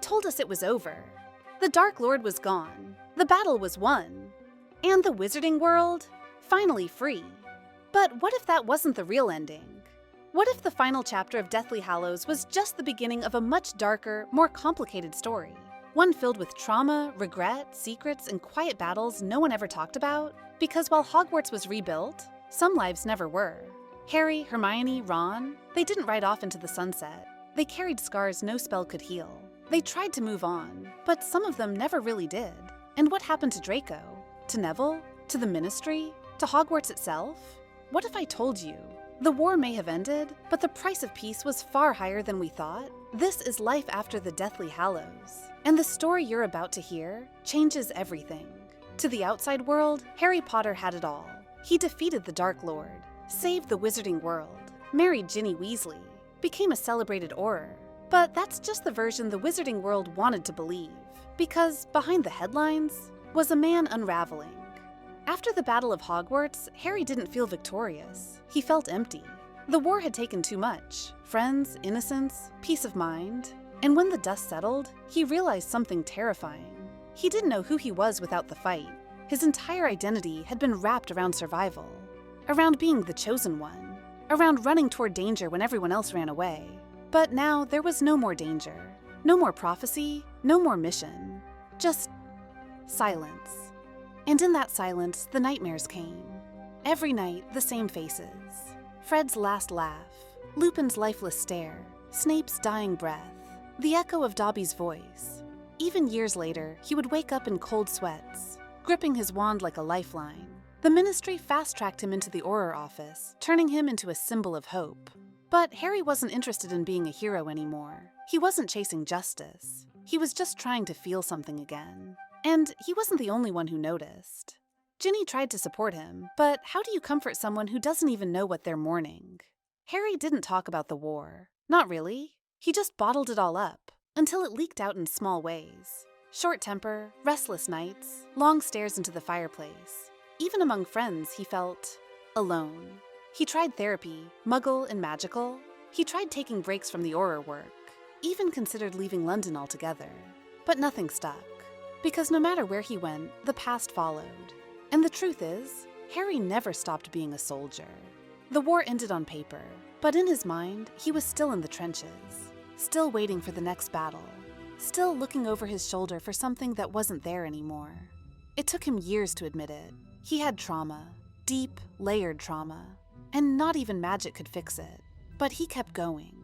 told us it was over. The Dark Lord was gone, the battle was won, and the wizarding world finally free. But what if that wasn't the real ending? What if the final chapter of Deathly Hallows was just the beginning of a much darker, more complicated story? One filled with trauma, regret, secrets, and quiet battles no one ever talked about? Because while Hogwarts was rebuilt, some lives never were. Harry, Hermione, Ron, they didn't ride off into the sunset. They carried scars no spell could heal. They tried to move on, but some of them never really did. And what happened to Draco? To Neville? To the Ministry? To Hogwarts itself? What if I told you? The war may have ended, but the price of peace was far higher than we thought. This is life after the Deathly Hallows, and the story you're about to hear changes everything. To the outside world, Harry Potter had it all. He defeated the Dark Lord, saved the wizarding world, married Ginny Weasley, became a celebrated Auror. But that's just the version the wizarding world wanted to believe, because behind the headlines was a man unraveling. After the Battle of Hogwarts, Harry didn't feel victorious. He felt empty. The war had taken too much. Friends, innocence, peace of mind. And when the dust settled, he realized something terrifying. He didn't know who he was without the fight. His entire identity had been wrapped around survival, around being the chosen one, around running toward danger when everyone else ran away. But now there was no more danger, no more prophecy, no more mission, just silence. And in that silence, the nightmares came. Every night, the same faces. Fred's last laugh, Lupin's lifeless stare, Snape's dying breath, the echo of Dobby's voice. Even years later, he would wake up in cold sweats, gripping his wand like a lifeline. The Ministry fast-tracked him into the Auror office, turning him into a symbol of hope. But Harry wasn't interested in being a hero anymore. He wasn't chasing justice. He was just trying to feel something again. And he wasn't the only one who noticed. Ginny tried to support him, but how do you comfort someone who doesn't even know what they're mourning? Harry didn't talk about the war. Not really. He just bottled it all up, until it leaked out in small ways. Short temper, restless nights, long stares into the fireplace. Even among friends, he felt alone. He tried therapy, muggle and magical. He tried taking breaks from the Auror work, even considered leaving London altogether. But nothing stuck. Because no matter where he went, the past followed. And the truth is, Harry never stopped being a soldier. The war ended on paper, but in his mind, he was still in the trenches, still waiting for the next battle, still looking over his shoulder for something that wasn't there anymore. It took him years to admit it. He had trauma, deep, layered trauma, and not even magic could fix it. But he kept going.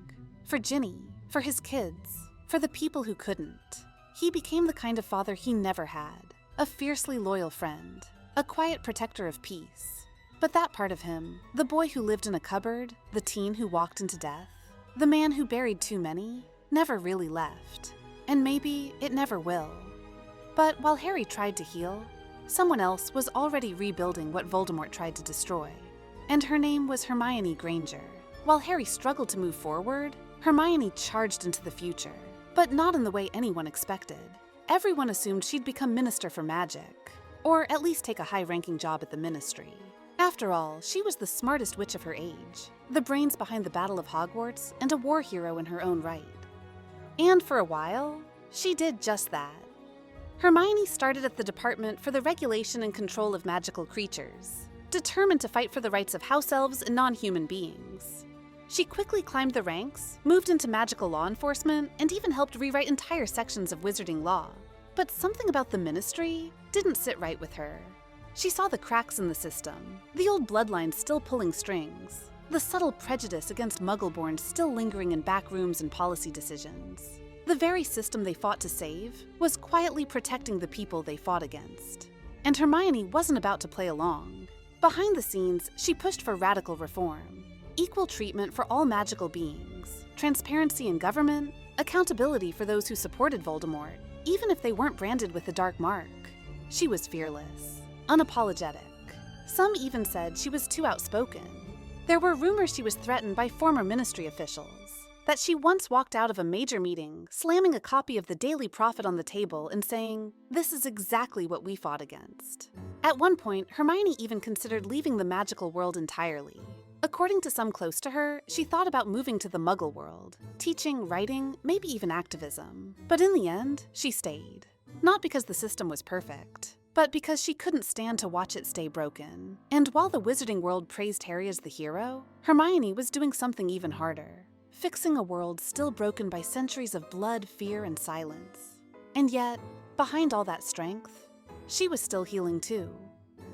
For Ginny, for his kids, for the people who couldn't. He became the kind of father he never had, a fiercely loyal friend, a quiet protector of peace. But that part of him, the boy who lived in a cupboard, the teen who walked into death, the man who buried too many, never really left. And maybe it never will. But while Harry tried to heal, someone else was already rebuilding what Voldemort tried to destroy. And her name was Hermione Granger. While Harry struggled to move forward, Hermione charged into the future. But not in the way anyone expected. Everyone assumed she'd become Minister for Magic, or at least take a high-ranking job at the Ministry. After all, she was the smartest witch of her age, the brains behind the Battle of Hogwarts, and a war hero in her own right. And for a while, she did just that. Hermione started at the Department for the Regulation and Control of Magical Creatures, determined to fight for the rights of house elves and non-human beings. She quickly climbed the ranks, moved into magical law enforcement, and even helped rewrite entire sections of wizarding law. But something about the Ministry didn't sit right with her. She saw the cracks in the system, the old bloodlines still pulling strings, the subtle prejudice against Muggle-born still lingering in back rooms and policy decisions. The very system they fought to save was quietly protecting the people they fought against. And Hermione wasn't about to play along. Behind the scenes, she pushed for radical reform. Equal treatment for all magical beings, transparency in government, accountability for those who supported Voldemort, even if they weren't branded with the dark mark. She was fearless, unapologetic. Some even said she was too outspoken. There were rumors she was threatened by former Ministry officials, that she once walked out of a major meeting, slamming a copy of the Daily Prophet on the table and saying, "This is exactly what we fought against." At one point, Hermione even considered leaving the magical world entirely. According to some close to her, she thought about moving to the Muggle world, teaching, writing, maybe even activism. But in the end, she stayed. Not because the system was perfect, but because she couldn't stand to watch it stay broken. And while the wizarding world praised Harry as the hero, Hermione was doing something even harder, fixing a world still broken by centuries of blood, fear, and silence. And yet, behind all that strength, she was still healing too.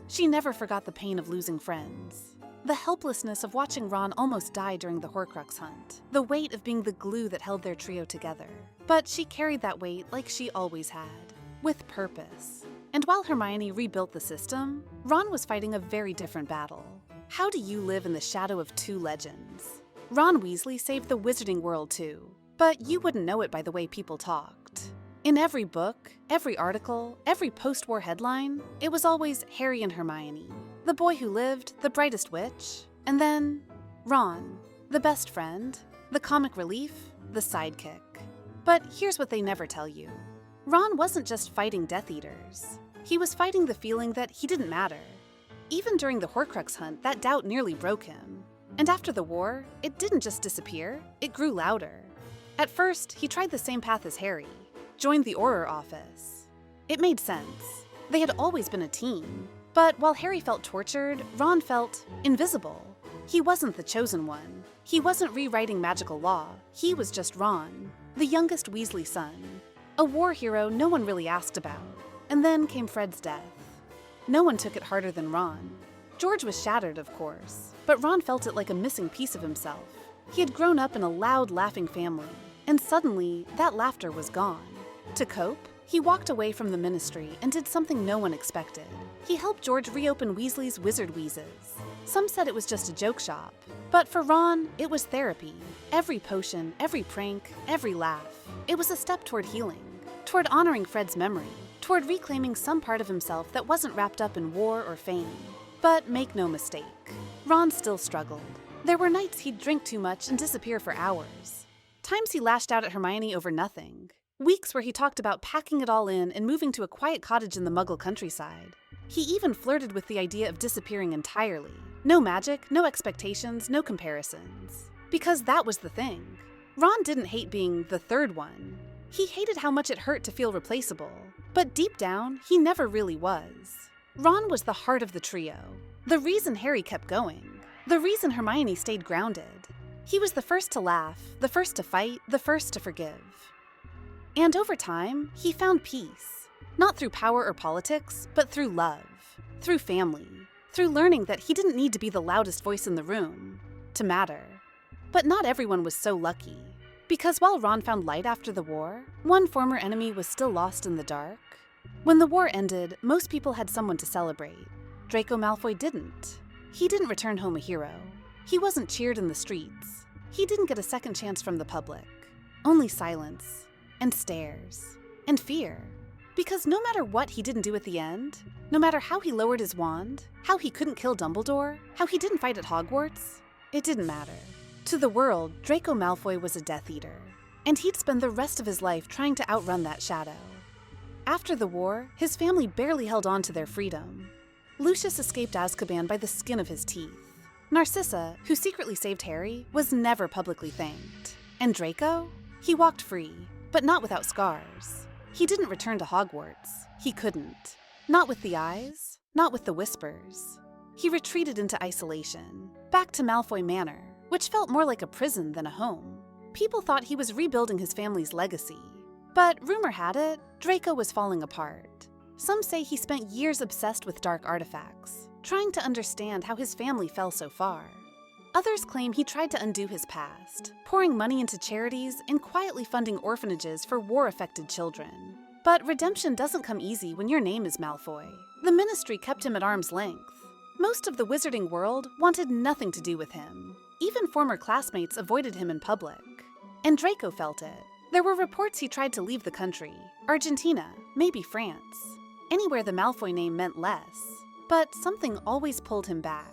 She never forgot the pain of losing friends, the helplessness of watching Ron almost die during the Horcrux hunt, the weight of being the glue that held their trio together. But she carried that weight like she always had, with purpose. And while Hermione rebuilt the system, Ron was fighting a very different battle. How do you live in the shadow of two legends? Ron Weasley saved the wizarding world too, but you wouldn't know it by the way people talked. In every book, every article, every post-war headline, it was always Harry and Hermione, the boy who lived, the brightest witch, and then Ron, the best friend, the comic relief, the sidekick. But here's what they never tell you. Ron wasn't just fighting Death Eaters. He was fighting the feeling that he didn't matter. Even during the Horcrux hunt, that doubt nearly broke him. And after the war, it didn't just disappear, it grew louder. At first, he tried the same path as Harry, joined the Auror office. It made sense. They had always been a team. But while Harry felt tortured, Ron felt invisible. He wasn't the chosen one. He wasn't rewriting magical law. He was just Ron, the youngest Weasley son. A war hero no one really asked about. And then came Fred's death. No one took it harder than Ron. George was shattered, of course, but Ron felt it like a missing piece of himself. He had grown up in a loud, laughing family, and suddenly, that laughter was gone. To cope, he walked away from the Ministry and did something no one expected. He helped George reopen Weasley's Wizard Wheezes. Some said it was just a joke shop, but for Ron, it was therapy. Every potion, every prank, every laugh. It was a step toward healing, toward honoring Fred's memory, toward reclaiming some part of himself that wasn't wrapped up in war or fame. But make no mistake, Ron still struggled. There were nights he'd drink too much and disappear for hours. Times he lashed out at Hermione over nothing. Weeks where he talked about packing it all in and moving to a quiet cottage in the Muggle countryside. He even flirted with the idea of disappearing entirely. No magic, no expectations, no comparisons. Because that was the thing. Ron didn't hate being the third one. He hated how much it hurt to feel replaceable. But deep down, he never really was. Ron was the heart of the trio, the reason Harry kept going, the reason Hermione stayed grounded. He was the first to laugh, the first to fight, the first to forgive. And over time, he found peace, not through power or politics, but through love, through family, through learning that he didn't need to be the loudest voice in the room to matter. But not everyone was so lucky, because while Ron found light after the war, one former enemy was still lost in the dark. When the war ended, most people had someone to celebrate. Draco Malfoy didn't. He didn't return home a hero. He wasn't cheered in the streets. He didn't get a second chance from the public. Only silence, and stares, and fear. Because no matter what he didn't do at the end, no matter how he lowered his wand, how he couldn't kill Dumbledore, how he didn't fight at Hogwarts, it didn't matter. To the world, Draco Malfoy was a Death Eater, and he'd spend the rest of his life trying to outrun that shadow. After the war, his family barely held on to their freedom. Lucius escaped Azkaban by the skin of his teeth. Narcissa, who secretly saved Harry, was never publicly thanked. And Draco? He walked free, but not without scars. He didn't return to Hogwarts. He couldn't. Not with the eyes, not with the whispers. He retreated into isolation, back to Malfoy Manor, which felt more like a prison than a home. People thought he was rebuilding his family's legacy. But rumor had it, Draco was falling apart. Some say he spent years obsessed with dark artifacts, trying to understand how his family fell so far. Others claim he tried to undo his past, pouring money into charities and quietly funding orphanages for war-affected children. But redemption doesn't come easy when your name is Malfoy. The Ministry kept him at arm's length. Most of the wizarding world wanted nothing to do with him. Even former classmates avoided him in public. And Draco felt it. There were reports he tried to leave the country, Argentina, maybe France, anywhere the Malfoy name meant less. But something always pulled him back.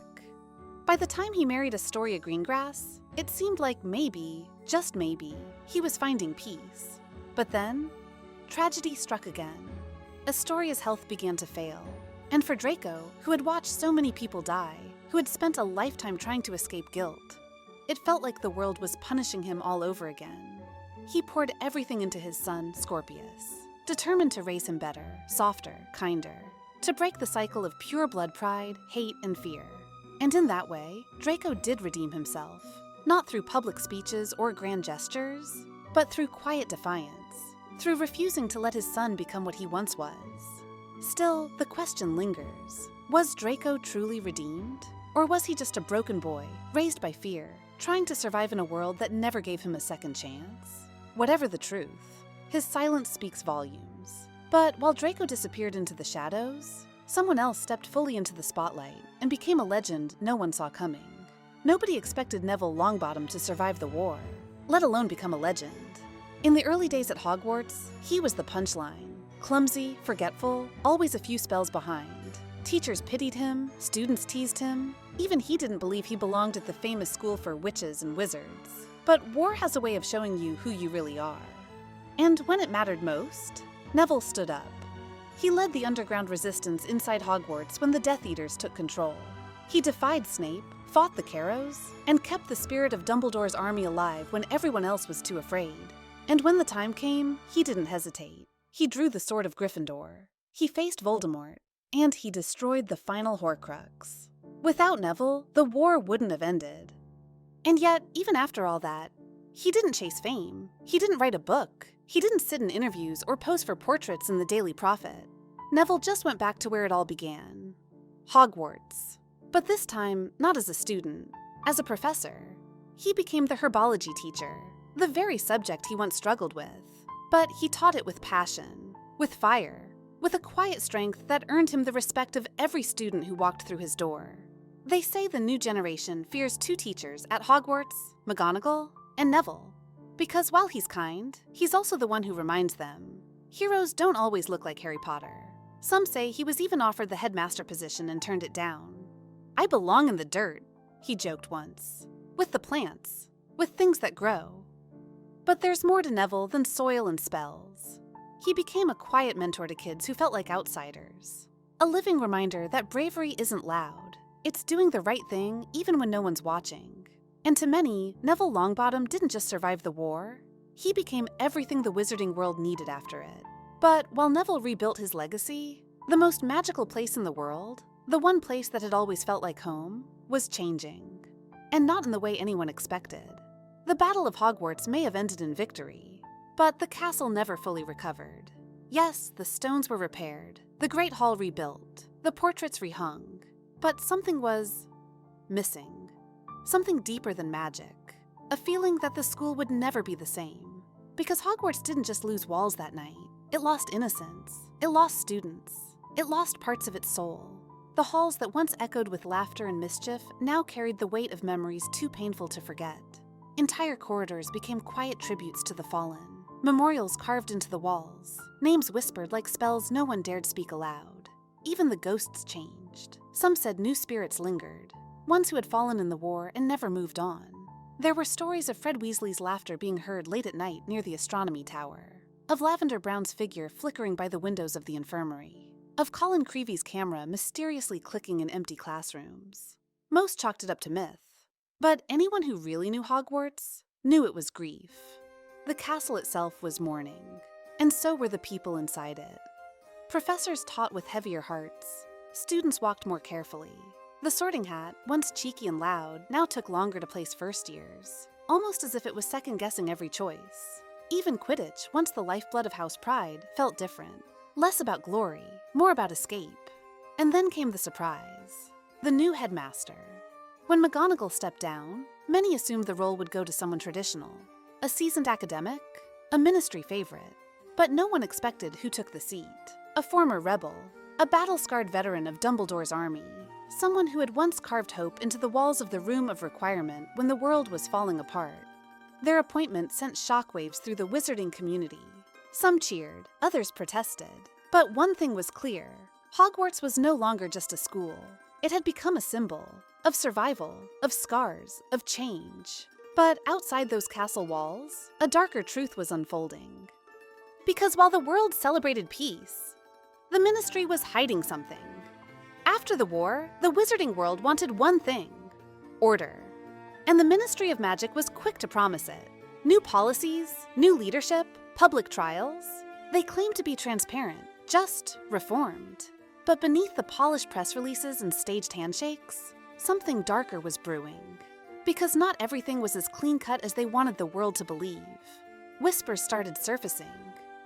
By the time he married Astoria Greengrass, it seemed like maybe, just maybe, he was finding peace. But then, tragedy struck again. Astoria's health began to fail. And for Draco, who had watched so many people die, who had spent a lifetime trying to escape guilt. It felt like the world was punishing him all over again. He poured everything into his son, Scorpius, determined to raise him better, softer, kinder, to break the cycle of pure blood pride, hate, and fear. And in that way, Draco did redeem himself, not through public speeches or grand gestures, but through quiet defiance, through refusing to let his son become what he once was. Still, the question lingers. Was Draco truly redeemed? Or was he just a broken boy, raised by fear, trying to survive in a world that never gave him a second chance? Whatever the truth, his silence speaks volumes. But while Draco disappeared into the shadows, someone else stepped fully into the spotlight and became a legend no one saw coming. Nobody expected Neville Longbottom to survive the war, let alone become a legend. In the early days at Hogwarts, he was the punchline. Clumsy, forgetful, always a few spells behind. Teachers pitied him, students teased him. Even he didn't believe he belonged at the famous school for witches and wizards. But war has a way of showing you who you really are. And when it mattered most, Neville stood up. He led the underground resistance inside Hogwarts when the Death Eaters took control. He defied Snape, fought the Carrows, and kept the spirit of Dumbledore's army alive when everyone else was too afraid. And when the time came, he didn't hesitate. He drew the sword of Gryffindor. He faced Voldemort, and he destroyed the final Horcrux. Without Neville, the war wouldn't have ended. And yet, even after all that, he didn't chase fame. He didn't write a book. He didn't sit in interviews or pose for portraits in the Daily Prophet. Neville just went back to where it all began. Hogwarts. But this time, not as a student, as a professor. He became the herbology teacher, the very subject he once struggled with. But he taught it with passion, with fire, with a quiet strength that earned him the respect of every student who walked through his door. They say the new generation fears two teachers at Hogwarts, McGonagall and Neville. Because while he's kind, he's also the one who reminds them. Heroes don't always look like Harry Potter. Some say he was even offered the headmaster position and turned it down. "I belong in the dirt," he joked once. "With the plants, with things that grow." But there's more to Neville than soil and spells. He became a quiet mentor to kids who felt like outsiders. A living reminder that bravery isn't loud. It's doing the right thing even when no one's watching. And to many, Neville Longbottom didn't just survive the war. He became everything the wizarding world needed after it. But while Neville rebuilt his legacy, the most magical place in the world, the one place that had always felt like home, was changing. And not in the way anyone expected. The Battle of Hogwarts may have ended in victory, but the castle never fully recovered. Yes, the stones were repaired, the Great Hall rebuilt, the portraits rehung, but something was missing. Something deeper than magic. A feeling that the school would never be the same. Because Hogwarts didn't just lose walls that night. It lost innocence. It lost students. It lost parts of its soul. The halls that once echoed with laughter and mischief now carried the weight of memories too painful to forget. Entire corridors became quiet tributes to the fallen. Memorials carved into the walls. Names whispered like spells no one dared speak aloud. Even the ghosts changed. Some said new spirits lingered. Ones who had fallen in the war and never moved on. There were stories of Fred Weasley's laughter being heard late at night near the astronomy tower, of Lavender Brown's figure flickering by the windows of the infirmary, of Colin Creevy's camera mysteriously clicking in empty classrooms. Most chalked it up to myth, but anyone who really knew Hogwarts knew it was grief. The castle itself was mourning, and so were the people inside it. Professors taught with heavier hearts. Students walked more carefully. The Sorting Hat, once cheeky and loud, now took longer to place first years, almost as if it was second-guessing every choice. Even Quidditch, once the lifeblood of House Pride, felt different. Less about glory, more about escape. And then came the surprise. The new headmaster. When McGonagall stepped down, many assumed the role would go to someone traditional. A seasoned academic, a ministry favorite. But no one expected who took the seat. A former rebel, a battle-scarred veteran of Dumbledore's army. Someone who had once carved hope into the walls of the Room of Requirement when the world was falling apart. Their appointment sent shockwaves through the wizarding community. Some cheered, others protested. But one thing was clear. Hogwarts was no longer just a school. It had become a symbol of survival, of scars, of change. But outside those castle walls, a darker truth was unfolding. Because while the world celebrated peace, the Ministry was hiding something. After the war, the wizarding world wanted one thing: order. And the Ministry of Magic was quick to promise it. New policies, new leadership, public trials. They claimed to be transparent, just reformed. But beneath the polished press releases and staged handshakes, something darker was brewing. Because not everything was as clean-cut as they wanted the world to believe. Whispers started surfacing.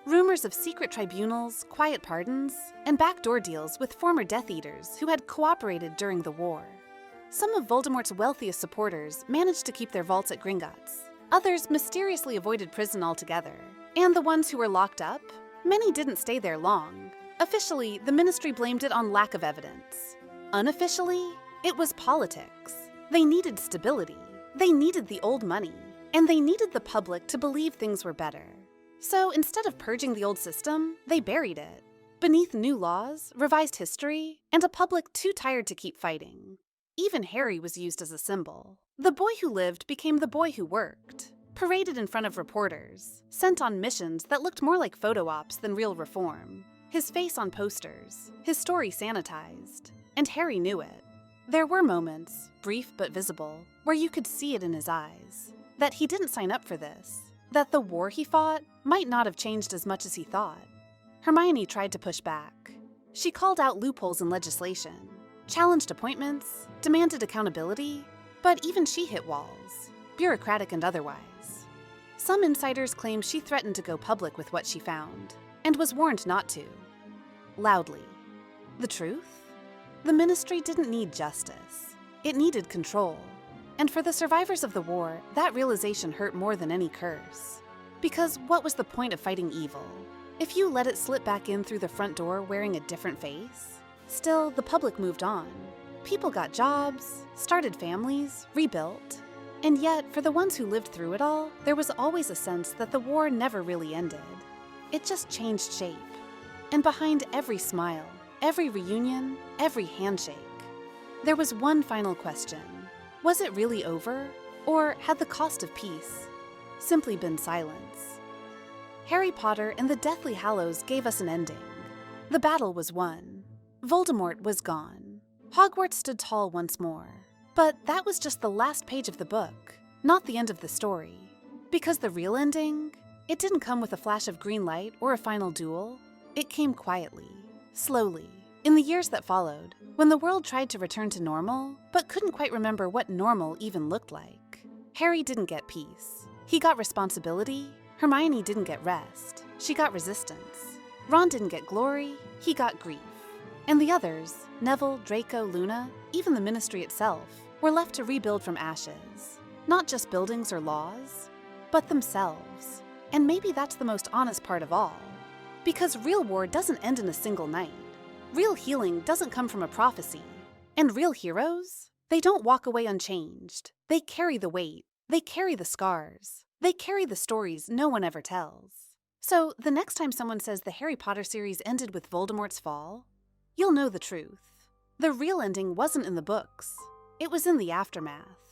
Rumors of secret tribunals, quiet pardons, and backdoor deals with former Death Eaters who had cooperated during the war. Some of Voldemort's wealthiest supporters managed to keep their vaults at Gringotts. Others mysteriously avoided prison altogether. And the ones who were locked up, many didn't stay there long. Officially, the Ministry blamed it on lack of evidence. Unofficially, it was politics. They needed stability. They needed the old money. And they needed the public to believe things were better. So instead of purging the old system, they buried it. Beneath new laws, revised history, and a public too tired to keep fighting. Even Harry was used as a symbol. The boy who lived became the boy who worked. Paraded in front of reporters, sent on missions that looked more like photo ops than real reform. His face on posters, his story sanitized. And Harry knew it. There were moments, brief but visible, where you could see it in his eyes. That he didn't sign up for this. That the war he fought might not have changed as much as he thought. Hermione tried to push back. She called out loopholes in legislation, challenged appointments, demanded accountability, but even she hit walls, bureaucratic and otherwise. Some insiders claim she threatened to go public with what she found, and was warned not to. Loudly. The truth? The Ministry didn't need justice. It needed control. And for the survivors of the war, that realization hurt more than any curse. Because what was the point of fighting evil? If you let it slip back in through the front door wearing a different face? Still, the public moved on. People got jobs, started families, rebuilt. And yet, for the ones who lived through it all, there was always a sense that the war never really ended. It just changed shape. And behind every smile, every reunion, every handshake, there was one final question. Was it really over? Or had the cost of peace simply been silence? Harry Potter and the Deathly Hallows gave us an ending. The battle was won. Voldemort was gone. Hogwarts stood tall once more. But that was just the last page of the book, not the end of the story. Because the real ending, it didn't come with a flash of green light or a final duel. It came quietly, slowly, in the years that followed, when the world tried to return to normal, but couldn't quite remember what normal even looked like. Harry didn't get peace. He got responsibility. Hermione didn't get rest. She got resistance. Ron didn't get glory. He got grief. And the others, Neville, Draco, Luna, even the Ministry itself, were left to rebuild from ashes. Not just buildings or laws, but themselves. And maybe that's the most honest part of all. Because real war doesn't end in a single night. Real healing doesn't come from a prophecy. And real heroes? They don't walk away unchanged. They carry the weight. They carry the scars. They carry the stories no one ever tells. So the next time someone says the Harry Potter series ended with Voldemort's fall, you'll know the truth. The real ending wasn't in the books. It was in the aftermath.